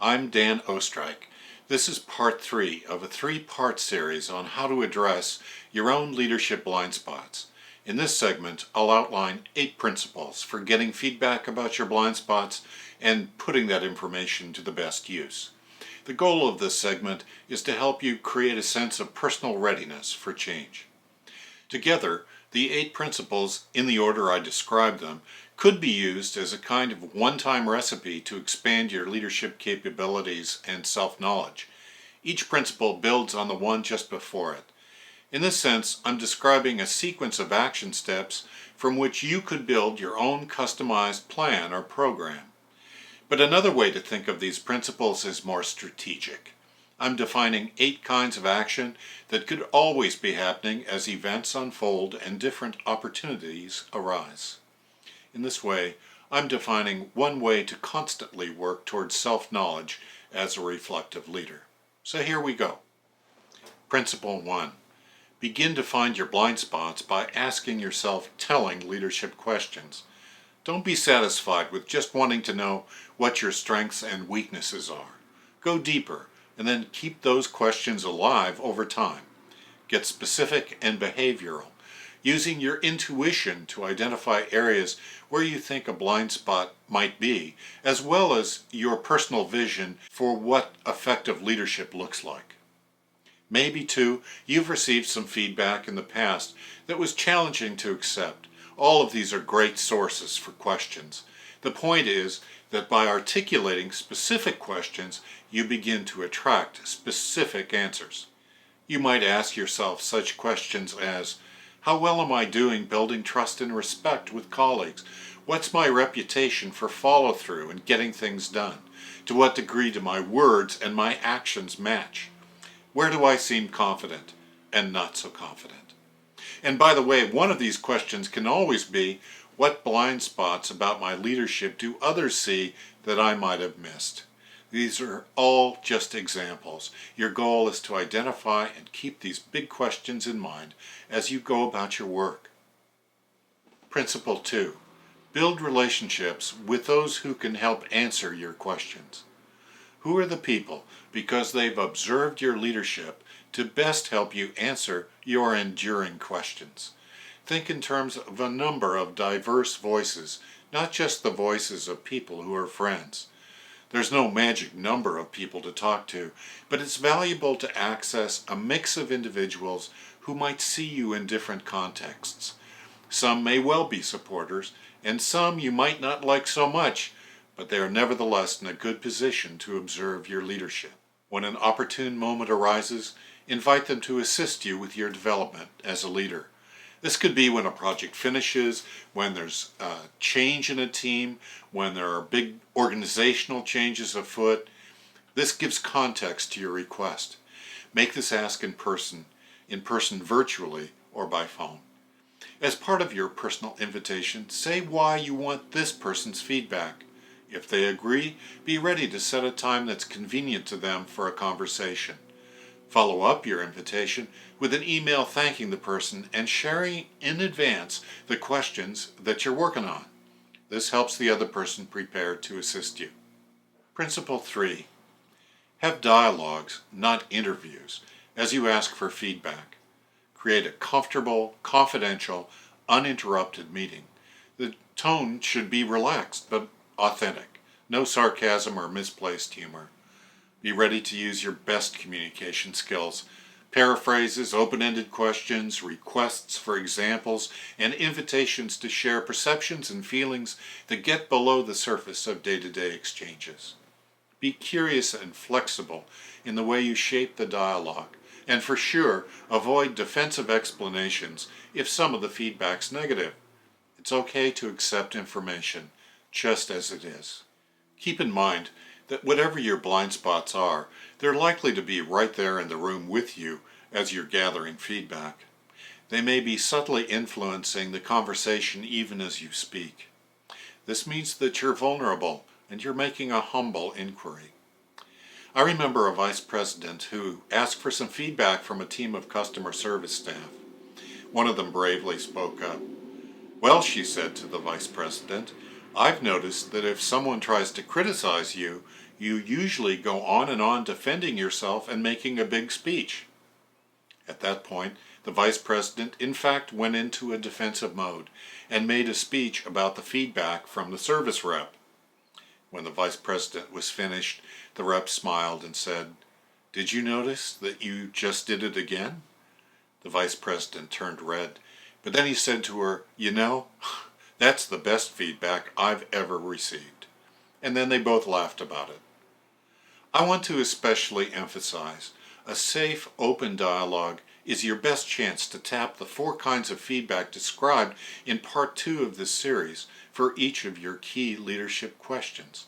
I'm Dan Ostrike. This is part 3 of a 3-part series on how to address your own leadership blind spots. In this segment, I'll outline 8 principles for getting feedback about your blind spots and putting that information to the best use. The goal of this segment is to help you create a sense of personal readiness for change. Together, the 8 principles, in the order I described them, could be used as a kind of one-time recipe to expand your leadership capabilities and self-knowledge. Each principle builds on the one just before it. In this sense, I'm describing a sequence of action steps from which you could build your own customized plan or program. But another way to think of these principles is more strategic. I'm defining 8 kinds of action that could always be happening as events unfold and different opportunities arise. In this way, I'm defining one way to constantly work towards self-knowledge as a reflective leader. So here we go. Principle 1. Begin to find your blind spots by asking yourself telling leadership questions. Don't be satisfied with just wanting to know what your strengths and weaknesses are. Go deeper and then keep those questions alive over time. Get specific and behavioral, using your intuition to identify areas where you think a blind spot might be, as well as your personal vision for what effective leadership looks like. Maybe, too, you've received some feedback in the past that was challenging to accept. All of these are great sources for questions. The point is that by articulating specific questions, you begin to attract specific answers. You might ask yourself such questions as, how well am I doing building trust and respect with colleagues? What's my reputation for follow-through and getting things done? To what degree do my words and my actions match? Where do I seem confident and not so confident? And by the way, one of these questions can always be, what blind spots about my leadership do others see that I might have missed? These are all just examples. Your goal is to identify and keep these big questions in mind as you go about your work. Principle 2. Build relationships with those who can help answer your questions. Who are the people, because they've observed your leadership, to best help you answer your enduring questions? Think in terms of a number of diverse voices, not just the voices of people who are friends. There's no magic number of people to talk to, but it's valuable to access a mix of individuals who might see you in different contexts. Some may well be supporters, and some you might not like so much, but they are nevertheless in a good position to observe your leadership. When an opportune moment arises, invite them to assist you with your development as a leader. This could be when a project finishes, when there's change in a team, when there are big organizational changes afoot. This gives context to your request. Make this ask in person virtually, or by phone. As part of your personal invitation, say why you want this person's feedback. If they agree, be ready to set a time that's convenient to them for a conversation. Follow up your invitation with an email thanking the person and sharing in advance the questions that you're working on. This helps the other person prepare to assist you. Principle 3. Have dialogues, not interviews, as you ask for feedback. Create a comfortable, confidential, uninterrupted meeting. The tone should be relaxed but authentic. No sarcasm or misplaced humor. Be ready to use your best communication skills. Paraphrases, open-ended questions, requests for examples, and invitations to share perceptions and feelings that get below the surface of day-to-day exchanges. Be curious and flexible in the way you shape the dialogue, and for sure, avoid defensive explanations if some of the feedback's negative. It's okay to accept information just as it is. Keep in mind that whatever your blind spots are, they're likely to be right there in the room with you as you're gathering feedback. They may be subtly influencing the conversation even as you speak. This means that you're vulnerable and you're making a humble inquiry. I remember a vice president who asked for some feedback from a team of customer service staff. One of them bravely spoke up. Well, she said to the vice president, I've noticed that if someone tries to criticize you, you usually go on and on defending yourself and making a big speech. At that point, the vice president in fact went into a defensive mode and made a speech about the feedback from the service rep. When the vice president was finished, the rep smiled and said, "Did you notice that you just did it again?" The vice president turned red, but then he said to her, "You know, that's the best feedback I've ever received." And then they both laughed about it. I want to especially emphasize a safe, open dialogue is your best chance to tap the 4 kinds of feedback described in part 2 of this series for each of your key leadership questions.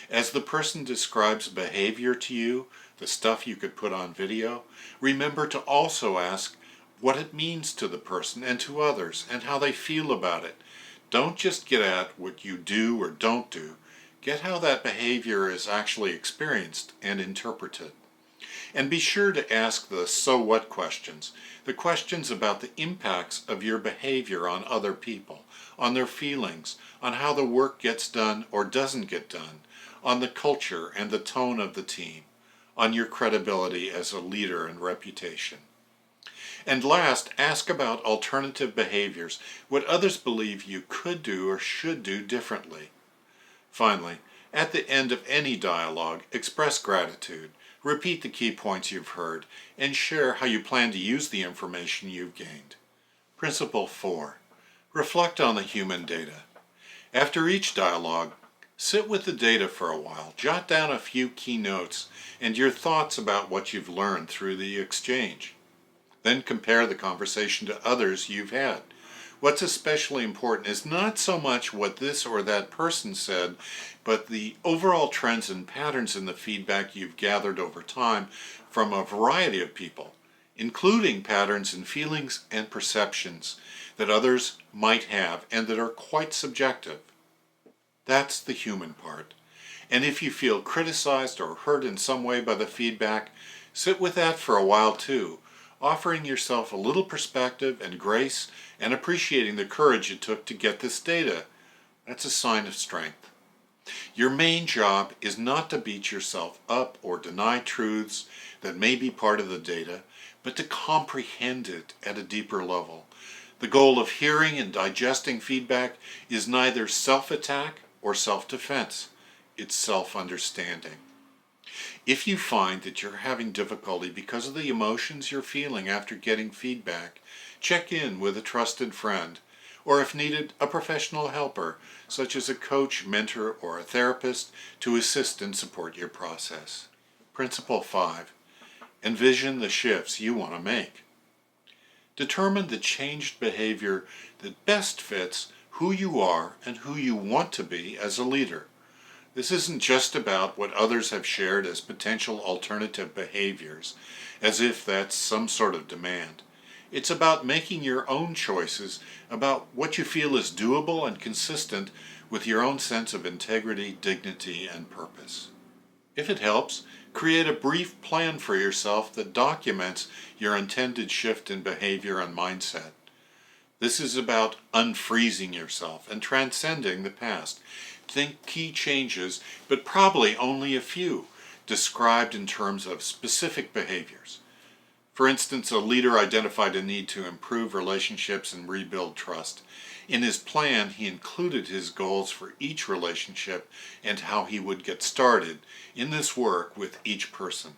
As the person describes behavior to you, the stuff you could put on video, remember to also ask what it means to the person and to others and how they feel about it. Don't just get at what you do or don't do. Get how that behavior is actually experienced and interpreted. And be sure to ask the so what questions, the questions about the impacts of your behavior on other people, on their feelings, on how the work gets done or doesn't get done, on the culture and the tone of the team, on your credibility as a leader and reputation. And last, ask about alternative behaviors, what others believe you could do or should do differently. Finally, at the end of any dialogue, express gratitude, repeat the key points you've heard, and share how you plan to use the information you've gained. Principle 4. Reflect on the human data. After each dialogue, sit with the data for a while, jot down a few key notes and your thoughts about what you've learned through the exchange. Then compare the conversation to others you've had. What's especially important is not so much what this or that person said, but the overall trends and patterns in the feedback you've gathered over time from a variety of people, including patterns in feelings and perceptions that others might have and that are quite subjective. That's the human part. And if you feel criticized or hurt in some way by the feedback, sit with that for a while too, offering yourself a little perspective and grace and appreciating the courage it took to get this data. That's a sign of strength. Your main job is not to beat yourself up or deny truths that may be part of the data, but to comprehend it at a deeper level. The goal of hearing and digesting feedback is neither self-attack or self-defense. It's self-understanding. If you find that you're having difficulty because of the emotions you're feeling after getting feedback, check in with a trusted friend, or if needed, a professional helper, such as a coach, mentor, or a therapist, to assist and support your process. Principle 5. Envision the shifts you want to make. Determine the changed behavior that best fits who you are and who you want to be as a leader. This isn't just about what others have shared as potential alternative behaviors, as if that's some sort of demand. It's about making your own choices about what you feel is doable and consistent with your own sense of integrity, dignity, and purpose. If it helps, create a brief plan for yourself that documents your intended shift in behavior and mindset. This is about unfreezing yourself and transcending the past. Think key changes, but probably only a few, described in terms of specific behaviors. For instance, a leader identified a need to improve relationships and rebuild trust. In his plan, he included his goals for each relationship and how he would get started in this work with each person.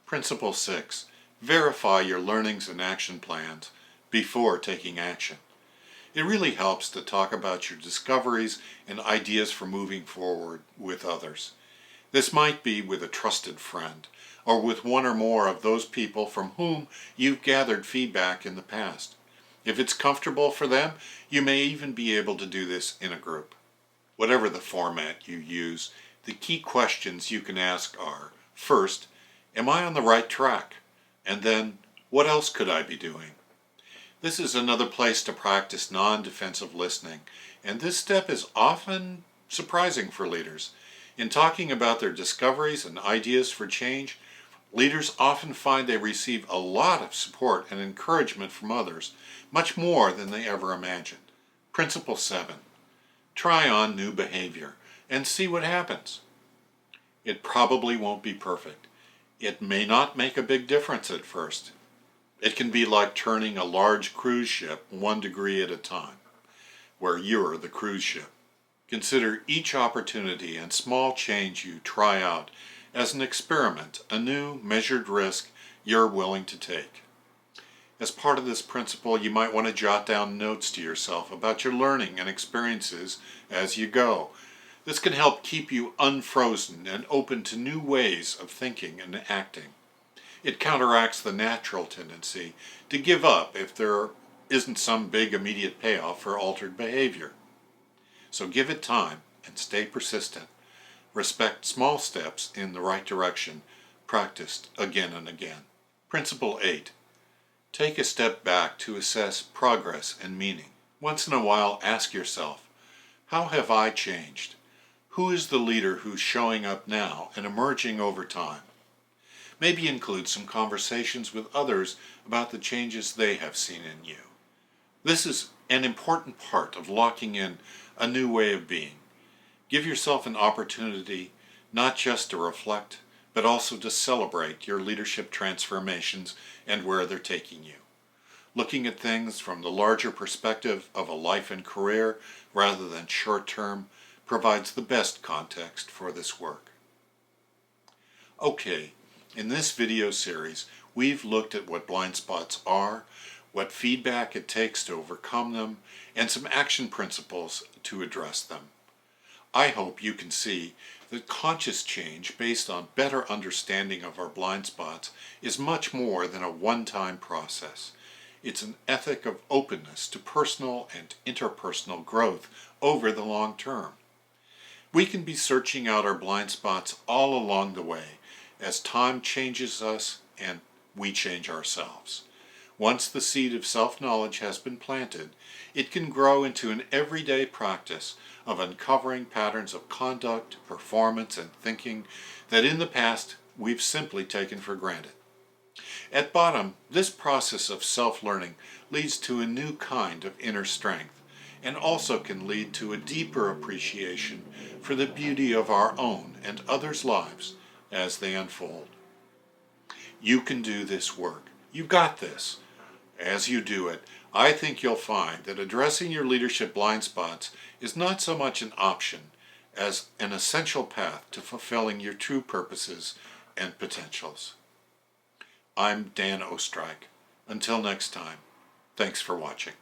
Principle 6. Verify your learnings and action plans before taking action. It really helps to talk about your discoveries and ideas for moving forward with others. This might be with a trusted friend, or with one or more of those people from whom you've gathered feedback in the past. If it's comfortable for them, you may even be able to do this in a group. Whatever the format you use, the key questions you can ask are, first, am I on the right track? And then, what else could I be doing? This is another place to practice non-defensive listening, and this step is often surprising for leaders. In talking about their discoveries and ideas for change, leaders often find they receive a lot of support and encouragement from others, much more than they ever imagined. Principle 7. Try on new behavior and see what happens. It probably won't be perfect. It may not make a big difference at first. It can be like turning a large cruise ship 1 degree at a time, where you're the cruise ship. Consider each opportunity and small change you try out as an experiment, a new measured risk you're willing to take. As part of this principle, you might want to jot down notes to yourself about your learning and experiences as you go. This can help keep you unfrozen and open to new ways of thinking and acting. It counteracts the natural tendency to give up if there isn't some big immediate payoff for altered behavior. So give it time and stay persistent. Respect small steps in the right direction, practiced again and again. Principle 8. Take a step back to assess progress and meaning. Once in a while, ask yourself, how have I changed? Who is the leader who's showing up now and emerging over time? Maybe include some conversations with others about the changes they have seen in you. This is an important part of locking in a new way of being. Give yourself an opportunity not just to reflect, but also to celebrate your leadership transformations and where they're taking you. Looking at things from the larger perspective of a life and career rather than short-term provides the best context for this work. Okay, in this video series, we've looked at what blind spots are, what feedback it takes to overcome them, and some action principles to address them. I hope you can see that conscious change based on better understanding of our blind spots is much more than a one-time process. It's an ethic of openness to personal and interpersonal growth over the long term. We can be searching out our blind spots all along the way as time changes us and we change ourselves. Once the seed of self-knowledge has been planted, it can grow into an everyday practice of uncovering patterns of conduct, performance, and thinking that in the past we've simply taken for granted. At bottom, this process of self-learning leads to a new kind of inner strength and also can lead to a deeper appreciation for the beauty of our own and others' lives as they unfold. You can do this work. You got this. As you do it, I think you'll find that addressing your leadership blind spots is not so much an option as an essential path to fulfilling your true purposes and potentials. I'm Dan Oestreich. Until next time, thanks for watching.